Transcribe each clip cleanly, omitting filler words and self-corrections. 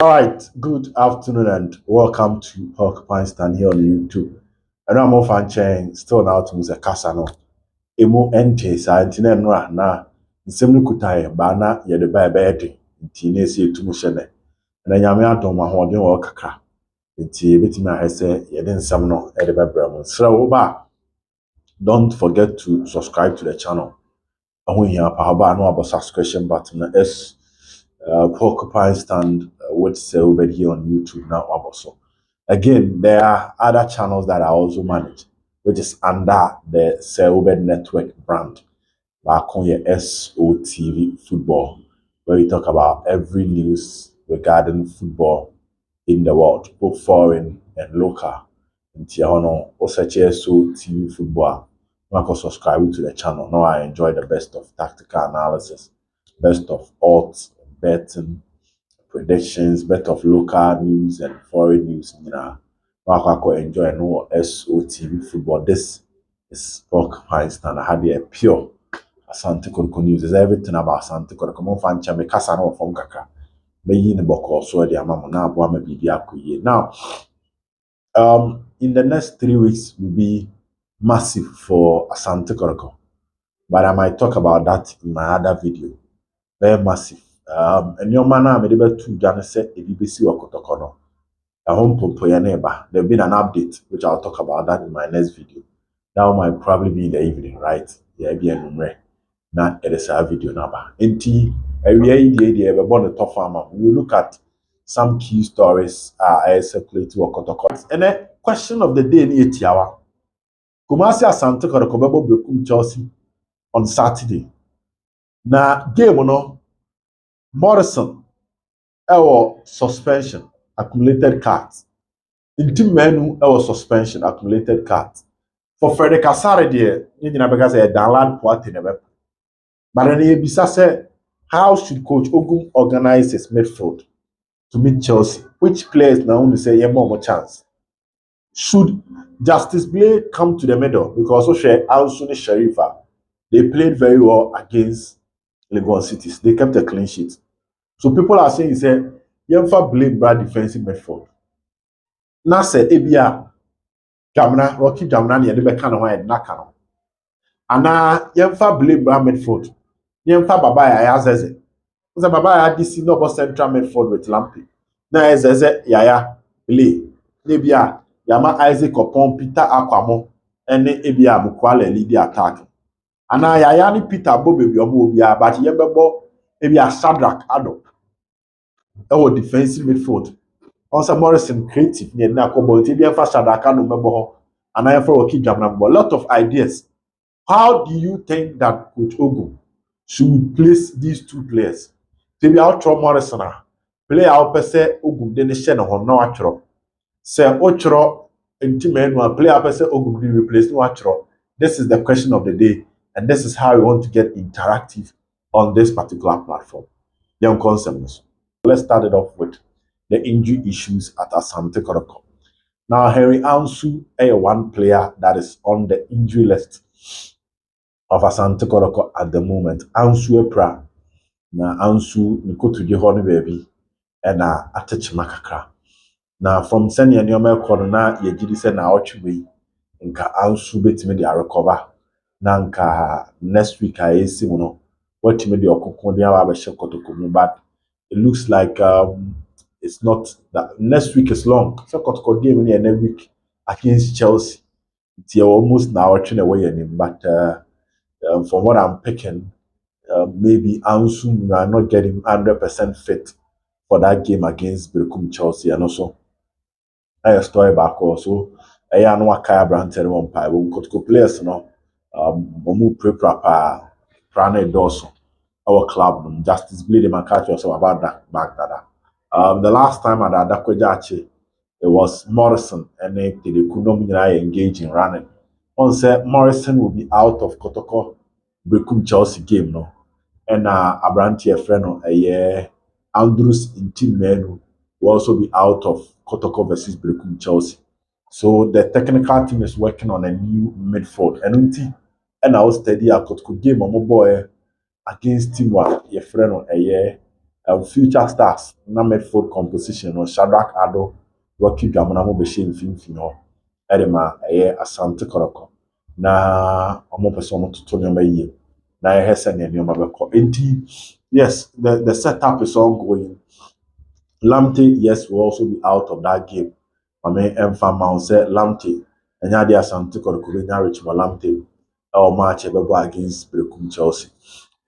All right, good afternoon and welcome to Porcupine Stand here on YouTube. And I'm off and chain still now to Mr. Casano. Emu ente sa intine nra na nsem no kutae ba na ye de ba ba ede nti na esi etu mu hye na nyame adom ahoden wo kakra nti betima hese ye de nsem no e de ba bra mu sra wo ba. Don't forget to subscribe to the channel. Ahu hia pa ba no abo subscription button na Porcupine Stand with Selbed here on YouTube now also. Again, there are other channels that I also manage, which is under the Selbed Network brand. Bakonye SOTV Football, where we talk about every news regarding football in the world, both foreign and local. Nti hono o search SOTV Football. Now subscribe to the channel. Now I enjoy the best of tactical analysis, best of odds, betting, predictions, bet of local news and foreign news. Now I enjoy no SOTV Football. This is Porcupine Stand. I had a pure Asante Kotoko news. Is everything about Asante Kotoko. Mo fan chame kasa na ofom kaka. Me yi ne boko so de amamu na abo ama bibi akoye. Now, in the next 3 weeks will be massive for Asante Kotoko, but I might talk about that in my other video. Very massive. And your man na me de betu dwane se ebi besi wa Kotoko no. There'll be an update, which I'll talk about that in my next video. That might probably be in the evening, right? Yeah, be a na it is a video number. Enti every idea we born the top farmer. We look at some key stories I circulate to Okotoko. And the question of the day ni etiawa. Kumasi Asante Kotoko bebo brekum Chelsea on Saturday. Na game no Morrison suspension accumulated cards. Inti menu suspension accumulated cards. For Frederick Asare there, you know because a download party never. But then Ebisa said, how should Coach Ogum organize his midfield to meet Chelsea? Which players now only say more chance? Should Justice Blay come to the middle? Because also Alsuni Sharifa, they played very well against Legon Cities. They kept a clean sheet. So people are saying, say, Yemfa blame bad defensive midfield. Now said, Ebia, Jamna, Rocky Jamna, and the kind of way Nakano. And now Yemfa blame bad midfield. Yemfa Babaya Yazeze. Because Babaya this no about central midfield with Lampy. Na Ezeze Yaya Lee. Nebia Yama Isaac upon Peter Aquamo and Ebia Bukwale lead the attack. And now Yaya ni Peter Bobe Yobia, but Yembo Ebia Shadrach Adop. Our defensive midfield. Also Morrison creative near Nakobo, Tibia Shadrach no member. And I for keep Jamna. A lot of ideas. How do you think that Coach Ogu should place these two players? Maybe outro Morrison, play out per se Ogu de Shen or no atro. Say Ochro intimate play out per se Ogu replace no atro. This is the question of the day, and this is how we want to get interactive on this particular platform. Young concepts. Let's start it off with the injury issues at Asante Kotoko. Now, Henry Ansu is one player that is on the injury list of Asante Kotoko at the moment. Ansu Epra. Na Ansu Nikotu di hɔ no baabi ɛna atechima kakra. Na from sɛnea nneɛma ɛkɔ no na yɛgyidi sɛ na ɔtwe nka Ansu betumi de recover. Na nka next week a yɛsi mu no wɔtumi de ɔkoko de aba abɛhyɛ Kotoko mu, but it looks like it's not that next week is long. So Kotoko game in next week against Chelsea. It's almost now ɔtwe away him, but from what I'm picking, maybe Ansu we are not getting 100% fit for that game against Brekum Chelsea, and also I story back also. I know what Kaya Branton one pie. We Kotoko players, no, Momu Prepra Prane Dawson, our club, Justice Bleed and catch also about that back that. The last time at Adakwajachi, it was Morrison, and they could not engage in running. On said Morrison will be out of Kotoko Brekum Chelsea game, no. And Abranti friend of a year, Andrews in team menu will also be out of Kotoko versus Brekum Chelsea. So the technical team is working on a new midfield. And I was steady at Kotoko game on my boy against team one, your friend of a year, future stars na midfield composition no Shadrach Ado Rocky Dwamana mo be she mfimfini ho edema eye Asante Kotoko na omo pese omo toto nyoma yie na ye hese ne nyoma beko enti yes the setup is ongoing. Lamptey, yes, will also be out of that game. I mean, Mfama say Lamptey, and ya dia Asante Kotoko nya Richmond Lamptey or match ebebo against Brekum Chelsea.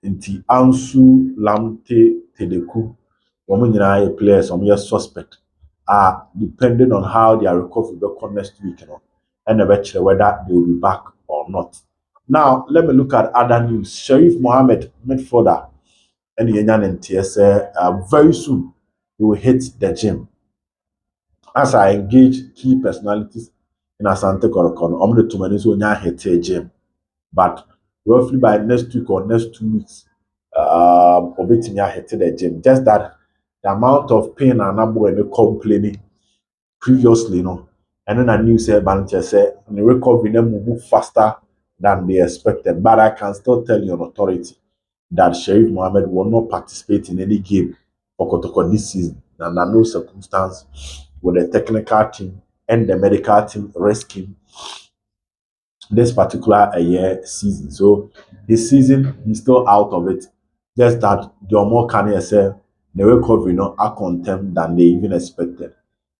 Inti Ansu Lamptey Tedeku, women nyina players, suspect are depending on how their recovery will come next week, and eventually whether they will be back or not. Now, let me look at other news. Sharif Mohammed, midfielder, and Yenyan say very soon he will hit the gym. As I engage key personalities in Asante Kotoko, I'm going to manage to hit the gym. But roughly by next week or next 2 weeks, Obetimi hit the gym. Just that the amount of pain and abo complaining previously, and then I knew say Banche say the recovery move faster than they expected. But I can still tell you on authority that Sharif Mohammed will not participate in any game for Kotoko this season. And under no circumstance will the technical team and the medical team risk him this particular year season. So this season he's still out of it. Just that the more can say the recovery are contempt than they even expected.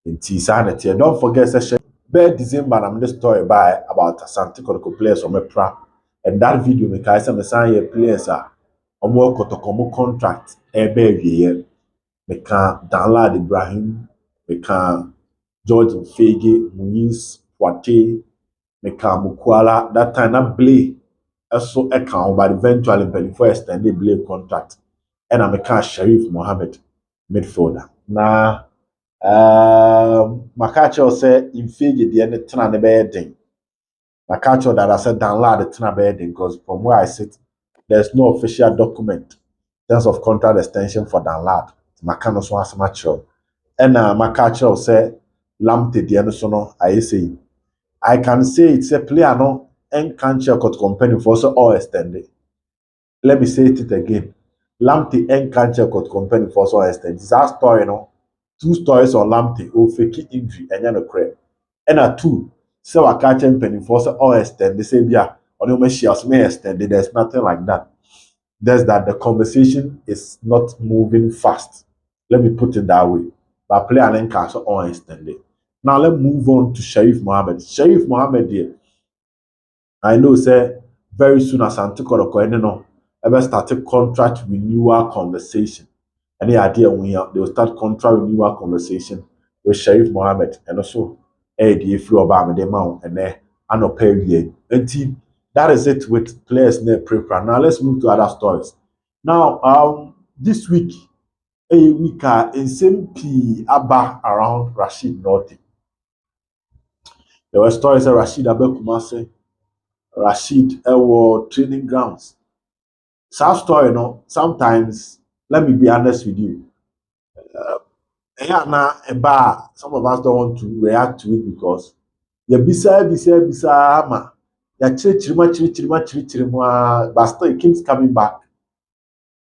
In T-Sanity. Don't forget session. By December, I'm the story by about Asante Kotoko players on my pra. And that video make I say me sign players are omo Kotoko contract year. Me can download Ibrahim, me can George Fege, Muniz, Poitier, meka Mukwala that time na Blay also account but eventually before extend the Blay contract and I meka Sharif Mohammed midfielder na Makacho say in figure the end tena ne be den Makacho that I said download the tena be den because from where I sit there's no official document in terms of contract extension for download Makano so asemacho and Makacho say Lamptey the end so no I say I can say it's a player no and can't check out company for so all extended. Let me say it again. Lamptey and can't check out company for so extended. It's our story, two stories on Lamptey or fake injury and then a crap. And a two, so I catch him penny for so all extended. They say, yeah, on your shares may extended. There's nothing like that. There's that the conversation is not moving fast. Let me put it that way. But player and cancel all extended. Now let's move on to Sharif Mohammed. Sharif Mohammed here. I know say very soon as Asante Kotoko ever started contract renewal conversation. Any idea when they will start contract renewal conversation with Sharif Mohammed and also the flow about the amount and then I know pay you. And that is it with players near prepare. Now let's move to other stories. Now this week a week in same P Abba around Rashid Norte. There were stories that Rashid Abekumase Rashid training grounds. Sad story, sometimes, let me be honest with you. Some of us don't want to react to it because you bisa, ma. Ya chirichirima, but still it keeps coming back.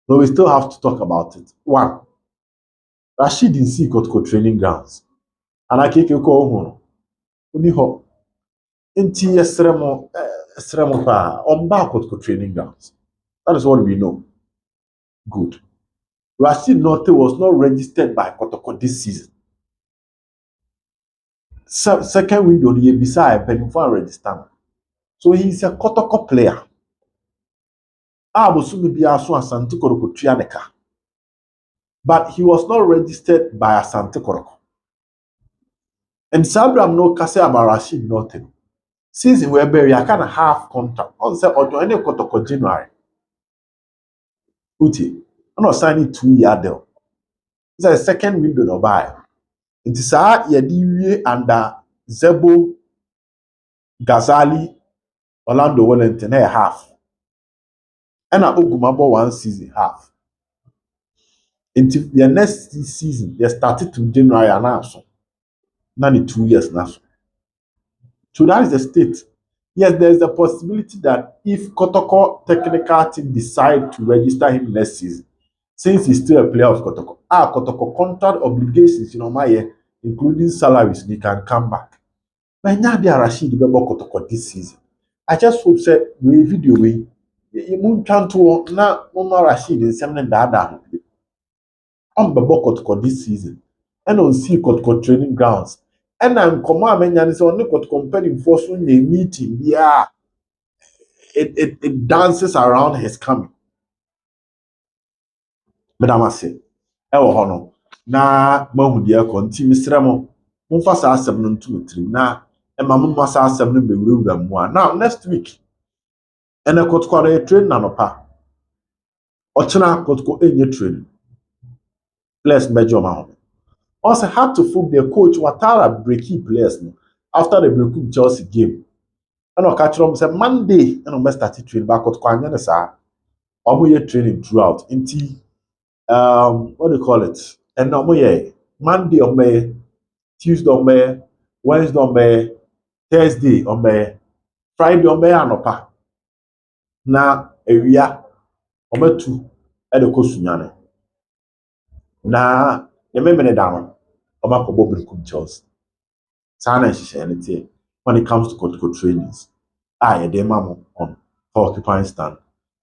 So we still have to talk about it. One, Rashid didn't see Kotoko training grounds. And I can't go home. Inti esremo pa on back Kotoko training grounds. That is what we know. Good. Rashid Norte was not registered by Kotoko this season. Second window, he beside Penifan register. So he's a Kotoko player. Asante Kotoko Trianeka. But he was not registered by Asante Kotoko. And Sabram no kase about Rashid Norte. Season where Berry I kind of half contract. On say or any Kotoko January. Uti. I'm not signing 2-year deal. It's a second window no buy. It is yedi under Zebo Ghazali Orlando Wellington half. And I Ogumabo 1 season half. Until the next season, they started to January and also. Now 2 years now. So that is the state. Yes, there's a possibility that if Kotoko technical team decide to register him next season, since he's still a player of Kotoko. Kotoko contract obligations, including salaries, they can come back. But now they are Rashid Bebo Kotoko this season. I just hope say we video we you moon to na Mama Rashid in seven dada on Bebo Kotoko this season. And on see Kotoko training grounds. And I'm command men is only got compelling force when they meeting. Yeah, it dances around his coming. But I must say, ɛwɔ hɔ no na mahu deɛ ɛkɔ nti mesrɛ mo momfa saa asɛm no nto mo tirim na ɛma moma saa asɛm no bɛwurawura mu a now next week ɛnɛ Kotoko no yɛ train n'anɔpa ɔkyena Kotoko ɛnyɛ train players mbɛgye ɔma ho also had to fool their coach Watara breaky players no after the breaky Chelsea game ɛna ɔka kyerɛ ɔmo sɛ Monday ɛna ɔmo start train ba Kotoko anyɛ ne saa ɔmo yɛ training throughout nti what do you call it ɛna ɔmo yɛ Monday ɔmo yɛ Tuesday on me, Wednesday on me, Thursday on me, Friday on me anopa. Na ewia on me tu e de kosunyane. Na ye me mene down on ma kobo brikum Chelsea. Sana nhihye when it comes to Kotoko trainings. Ye dey mamo on for occupying stand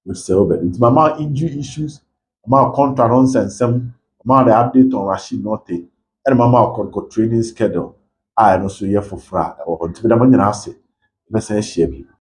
with Selbert. It's mama injury issues, mama contract nonsense, mama the update on Rashid Norte, and mama Kotoko training schedule. No so ye for fra or to be the money ase. Best share bi.